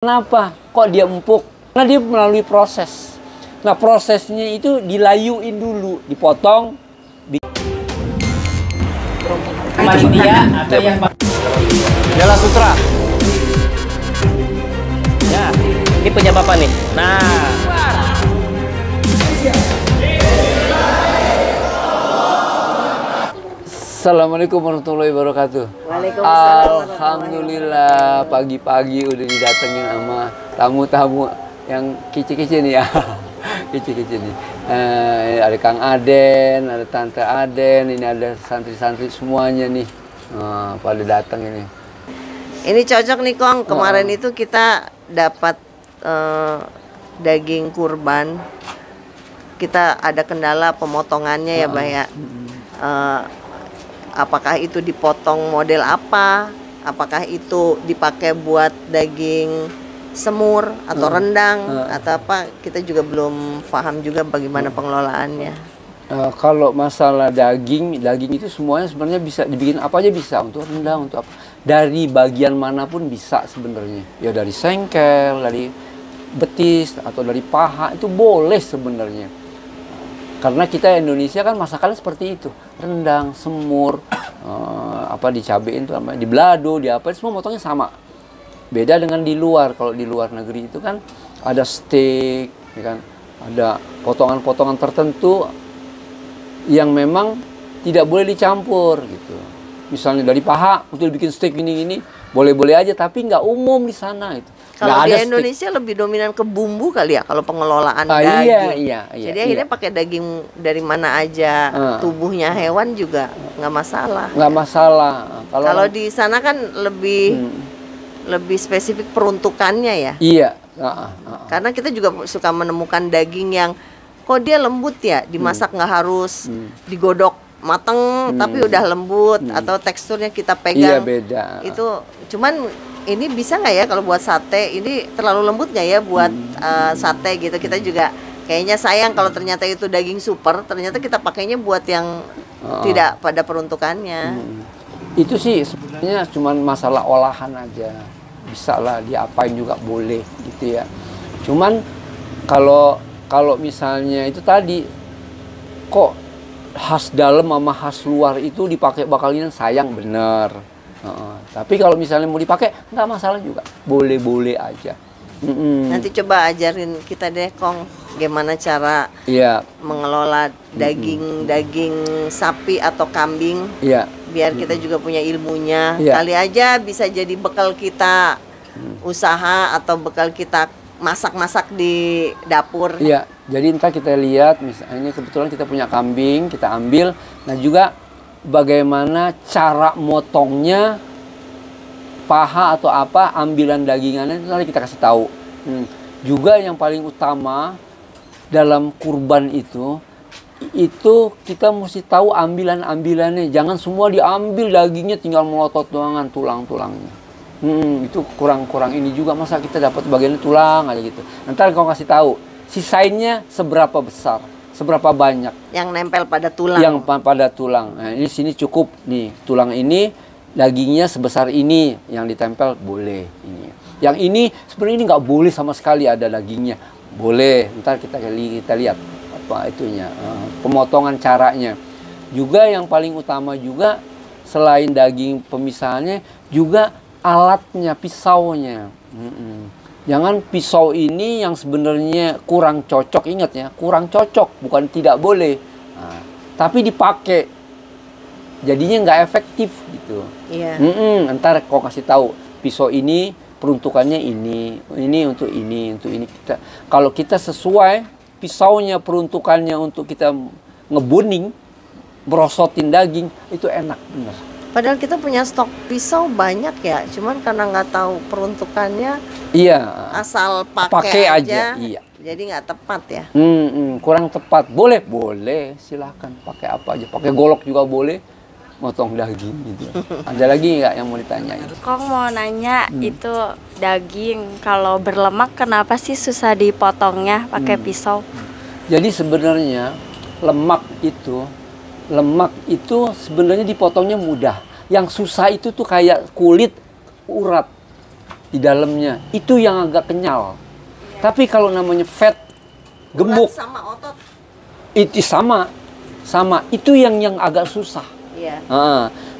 Kenapa? Kok dia empuk? Karena dia melalui proses. Nah, prosesnya itu dilayuin dulu, dipotong. Panitia atau yang Bela Sutra. ya, ini punya Bapak nih. Nah, Assalamualaikum warahmatullahi wabarakatuh. Waalaikumsalam. Alhamdulillah, pagi-pagi udah didatengin sama tamu-tamu yang kece-kece nih ya. Kece-kece nih. Ada Kang Aden, ada Tante Aden, ini ada santri-santri semuanya nih. Pada datang ini. Ini cocok nih Kong. Kemarin itu kita dapat daging kurban. Kita ada kendala pemotongannya ya, Bah ya. Apakah itu dipotong model apa? Apakah itu dipakai buat daging semur atau rendang atau apa? Kita juga belum paham juga bagaimana pengelolaannya. Kalau masalah daging itu semuanya sebenarnya bisa dibikin apa aja bisa, untuk rendang, untuk apa. Dari bagian manapun bisa sebenarnya. Ya dari sengkel, dari betis atau dari paha itu boleh sebenarnya. Karena kita Indonesia kan masakannya seperti itu, rendang, semur, dicabein tuh, di belado, di apa, semua motongnya sama. Beda dengan di luar. Kalau di luar negeri itu kan ada steak, ya kan, ada potongan-potongan tertentu yang memang tidak boleh dicampur gitu. Misalnya dari paha untuk bikin steak gini-gini, boleh-boleh aja, tapi nggak umum di sana itu. Kalau di Indonesia lebih dominan ke bumbu kali ya, kalau pengelolaan daging. Iya. Jadi akhirnya pakai daging dari mana aja, tubuhnya hewan juga nggak masalah. Nggak masalah. Kalau di sana kan lebih spesifik peruntukannya ya. Iya. Karena kita juga suka menemukan daging yang kok dia lembut ya, dimasak nggak harus digodok mateng, tapi udah lembut atau teksturnya kita pegang. Iya, beda. Itu cuman ini bisa nggak ya kalau buat sate? Ini terlalu lembut nggak ya buat sate gitu? Kita juga kayaknya sayang kalau ternyata itu daging super, ternyata kita pakainya buat yang tidak pada peruntukannya. Itu sih sebenarnya cuma masalah olahan aja. Bisa lah diapain juga boleh gitu ya. Cuman kalau misalnya itu tadi kok khas dalam sama khas luar itu dipakai bakalnya, sayang bener. Tapi kalau misalnya mau dipakai nggak masalah juga, boleh-boleh aja. Nanti coba ajarin kita deh Kong, gimana cara mengelola daging sapi atau kambing, biar kita juga punya ilmunya. Kali aja bisa jadi bekal kita usaha atau bekal kita masak-masak di dapur. Iya, jadi ntar kita lihat, misalnya ini kebetulan kita punya kambing, kita ambil, nah juga bagaimana cara motongnya, paha atau apa, ambilan dagingannya itu nanti kita kasih tahu. Juga yang paling utama dalam kurban itu kita mesti tahu ambilan-ambilannya. Jangan semua diambil dagingnya tinggal melotot doangan, tulang-tulangnya. Itu kurang ini juga, masa kita dapat bagiannya tulang aja gitu. Nanti kau kasih tahu sisainnya seberapa besar, seberapa banyak yang nempel pada tulang. Yang pada tulang. Nah, ini sini cukup nih, tulang ini dagingnya sebesar ini yang ditempel boleh ini. Yang ini sebenarnya ini nggak boleh sama sekali ada dagingnya. Boleh. Ntar kita lihat apa itunya, pemotongan caranya. Juga yang paling utama juga selain daging pemisahannya juga alatnya, pisaunya. Jangan pisau ini yang sebenarnya kurang cocok, ingat ya, kurang cocok, bukan tidak boleh. Tapi dipakai, jadinya nggak efektif gitu. Iya. Ntar kau kasih tahu pisau ini peruntukannya ini untuk ini. Kalau kita sesuai pisaunya, peruntukannya untuk kita ngebuning, merosotin daging, itu enak bener. Padahal kita punya stok pisau banyak ya, cuman karena nggak tahu peruntukannya, asal pakai aja. Iya. Jadi nggak tepat ya. Kurang tepat. Boleh, silahkan pakai apa aja. Pakai golok juga boleh, motong daging gitu. Ada lagi nggak yang mau ditanyain? Kong mau nanya, itu daging kalau berlemak kenapa sih susah dipotongnya pakai pisau? Jadi sebenarnya lemak itu sebenarnya dipotongnya mudah. Yang susah itu tuh kayak kulit, urat. di dalamnya. Itu yang agak kenyal. Tapi kalau namanya fat, gemuk, Urat sama otot. itu sama. Itu yang agak susah. Iya.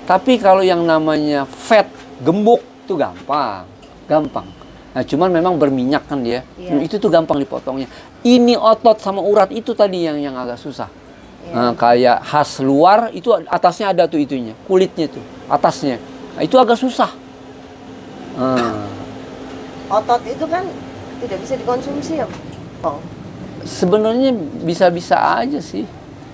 Tapi kalau yang namanya fat, gemuk, itu gampang. Nah, cuman memang berminyak kan dia. Iya. Itu tuh gampang dipotongnya. Ini otot sama urat itu tadi yang agak susah. Iya. Kayak khas luar itu atasnya ada tuh itunya, kulitnya tuh atasnya. Nah, itu agak susah. Otot itu kan tidak bisa dikonsumsi ya, Bang? Sebenarnya bisa-bisa aja sih.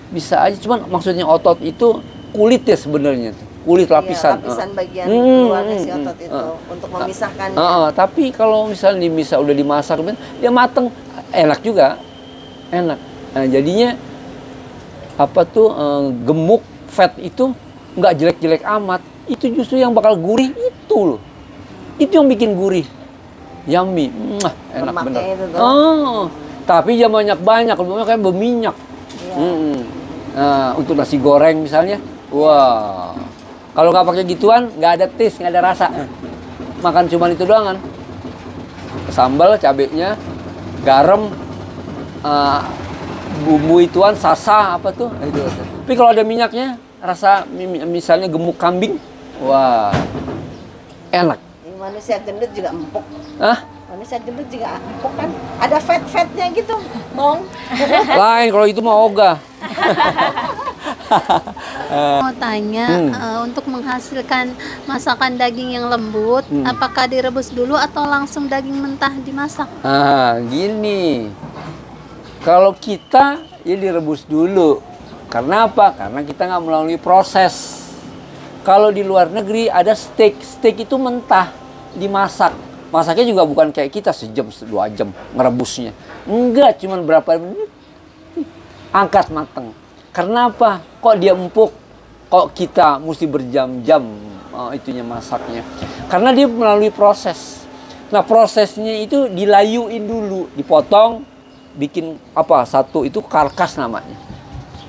Bisa aja, cuman maksudnya otot itu kulit ya sebenarnya tuh. Kulit lapisan. Iya, lapisan bagian luarnya si otot itu untuk memisahkannya. Tapi kalau misalnya udah dimasak, dia mateng, enak juga. Enak. Nah, jadinya gemuk, fat itu nggak jelek-jelek amat. Itu justru yang bakal gurih itu loh. Itu yang bikin gurih. Yummy. Enak bener. Tapi jangan banyak-banyak, lebih kayak berminyak. Iya. Nah, untuk nasi goreng misalnya, wah. Kalau nggak pakai gituan, nggak ada taste, nggak ada rasa. Makan cuman itu doang kan. Sambal, cabenya, garam, bumbu ituan, sasa apa tuh? Itu. Tapi kalau ada minyaknya, rasa misalnya gemuk kambing, wah, enak. Manusia gendut juga empuk. Hah? Manusia gendut juga empuk kan? Ada fat-fatnya gitu, Bang. Lain kalau itu mah ogah. Mau tanya, untuk menghasilkan masakan daging yang lembut, apakah direbus dulu atau langsung daging mentah dimasak? Gini. Kalau kita ya direbus dulu. Karena apa? Karena kita nggak melalui proses. Kalau di luar negeri ada steak. Steak itu mentah, dimasak. Masaknya juga bukan kayak kita sejam, 2 jam ngerebusnya. Enggak, cuman berapa menit. Angkat mateng. Karena apa? Kok dia empuk? Kok kita mesti berjam-jam itunya masaknya? Karena dia melalui proses. Nah, prosesnya itu dilayuin dulu, dipotong, bikin satu itu karkas namanya.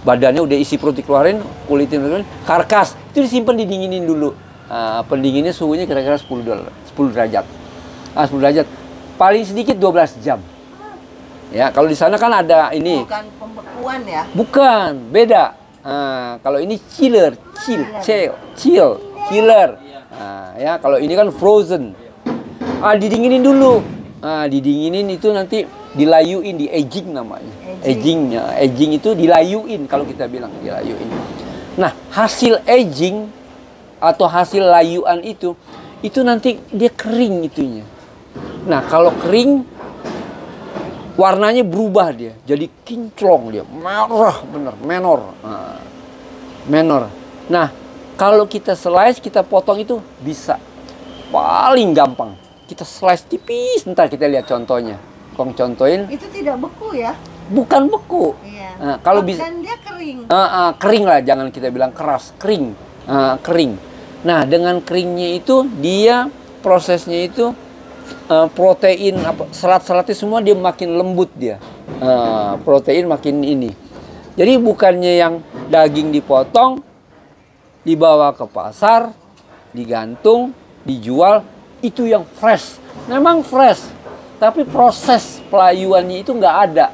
Badannya udah isi perut dikeluarin, kulitnya karkas. Itu disimpan didinginin dulu. Pendinginnya suhunya kira-kira 10 derajat. 10 derajat. Paling sedikit 12 jam. Ya, kalau di sana kan ada ini. Bukan pembekuan ya? Bukan, beda. Kalau ini chiller. Ya, kalau ini kan frozen. Didinginin dulu. Didinginin itu nanti dilayuin, di aging namanya. Aging itu dilayuin kalau kita bilang dilayuin. Nah, hasil aging atau hasil layuan itu nanti dia kering itunya. Nah, kalau kering warnanya berubah dia, jadi kinclong dia, merah bener, menor. Nah, kalau kita slice, kita potong itu bisa paling gampang. Kita slice tipis, ntar kita lihat contohnya. Kong contohin. Itu tidak beku ya? Bukan beku. Iya. Kalau bisa. Dan dia kering. Kering lah, jangan kita bilang keras, kering. Kering. Nah, dengan keringnya itu dia prosesnya itu protein serat-seratnya semua dia makin lembut dia. Protein makin ini. Jadi bukannya yang daging dipotong, dibawa ke pasar, digantung, dijual, itu yang fresh. Memang fresh, tapi proses pelayuannya itu nggak ada.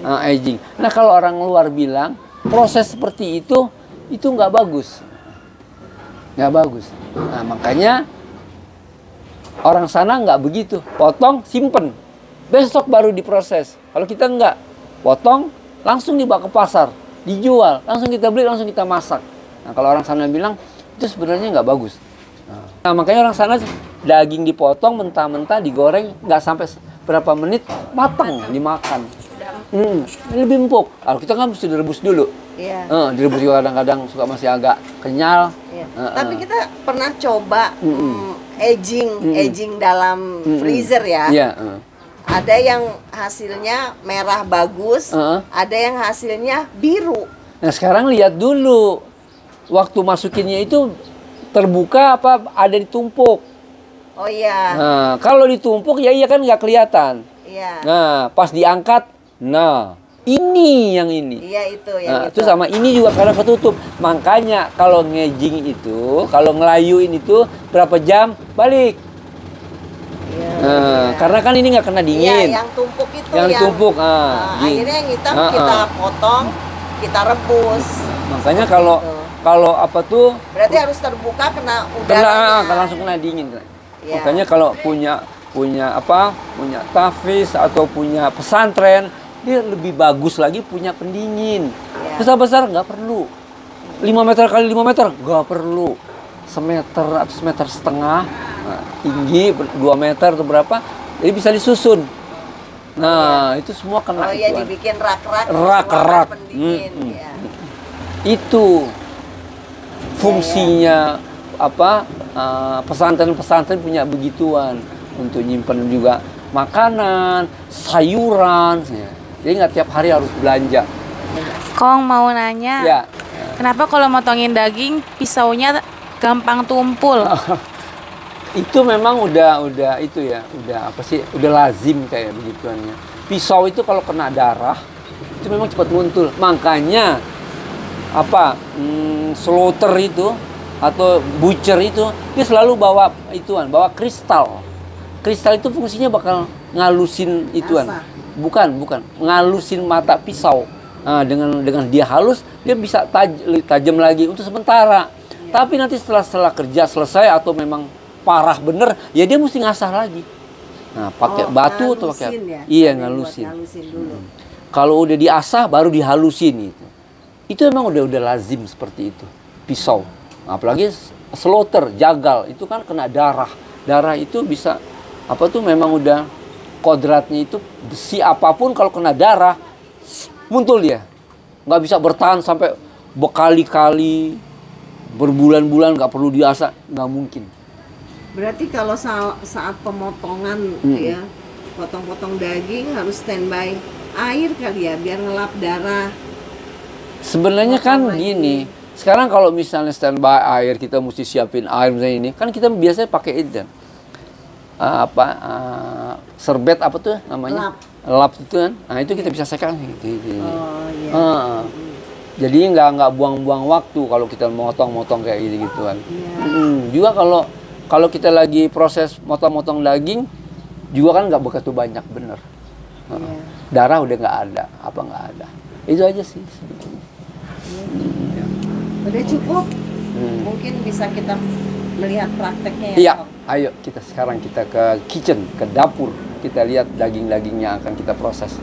Aging. Nah, kalau orang luar bilang proses seperti itu nggak bagus. Nggak bagus. Nah, makanya orang sana nggak begitu. Potong, simpen. Besok baru diproses. Kalau kita nggak, potong, langsung dibawa ke pasar, dijual, langsung kita beli, langsung kita masak. Nah, kalau orang sana bilang, itu sebenarnya nggak bagus. Nah, makanya orang sana daging dipotong, mentah-mentah, digoreng, nggak sampai berapa menit, matang, dimakan. Lebih empuk. Kalau kita kan mesti direbus dulu. Iya. Direbus juga kadang-kadang suka masih agak kenyal. Iya. Tapi kita pernah coba aging dalam freezer ya. Iya. Ada yang hasilnya merah bagus, ada yang hasilnya biru. Nah, sekarang lihat dulu. Waktu masukinnya itu terbuka apa ada ditumpuk. Oh iya. Nah, kalau ditumpuk ya iya kan nggak kelihatan. Iya. Nah, pas diangkat, nah ini yang ini. Iya itu yang itu sama ini juga karena ketutup. Makanya kalau ngejing itu, kalau ngelayuin itu berapa jam balik? Karena kan ini nggak kena dingin. Iya, yang tumpuk itu yang ditumpuk. Akhirnya yang hitam kita potong, kita rebus. Makanya kalau apa tuh? Berarti harus terbuka kena udara. Langsung kena dingin. Ya. Makanya kalau punya tahfiz atau punya pesantren, dia lebih bagus lagi punya pendingin. Besar-besar nggak perlu. 5 meter kali 5 meter nggak perlu. Semeter atau semeter setengah, tinggi 2 meter atau berapa, jadi bisa disusun. Nah, itu semua kena. Dibikin rak-rak. Pendingin. Itu fungsinya pesantren-pesantren punya begituan untuk nyimpen juga makanan, sayuran. Jadi nggak tiap hari harus belanja. Kong mau nanya. Ya. Kenapa kalau motongin daging pisaunya gampang tumpul? Itu memang udah lazim kayak begituannya. Pisau itu kalau kena darah itu memang cepat muncul. Makanya slaughter itu atau butcher itu dia selalu bawa kristal. Kristal itu fungsinya bakal ngalusin ituan. Bukan, ngalusin mata pisau. Nah, dengan dia halus, dia bisa tajam lagi untuk sementara. Tapi nanti setelah kerja selesai atau memang parah bener, ya dia mesti ngasah lagi. Nah, pakai batu atau pakai ngalusin. Kalau udah diasah baru dihalusin itu. Itu memang udah lazim seperti itu. Pisau. Nah, apalagi slaughter, jagal, itu kan kena darah. Darah itu bisa memang udah kodratnya itu besi apapun kalau kena darah muncul dia. Nggak bisa bertahan sampai berkali-kali, berbulan-bulan nggak perlu diasah, nggak mungkin. Berarti kalau saat pemotongan potong-potong daging harus standby air kali ya, biar ngelap darah. Sebenarnya kan gini, sekarang kalau misalnya standby air, kita mesti siapin air misalnya ini, kan kita biasanya pakai itu. Serbet apa tuh namanya? Lap itu kan. Nah, itu kita bisa sekan gitu. Jadi nggak buang-buang waktu kalau kita motong-motong kayak gitu-gituan. Juga kalau kita lagi proses motong-motong daging juga kan nggak begitu banyak bener. Darah udah nggak ada, nggak ada. Itu aja sih sebetulnya. Udah cukup. Mungkin bisa kita melihat prakteknya ya. Iya, ayo sekarang kita ke kitchen, ke dapur. Kita lihat daging-daging yang akan kita proses.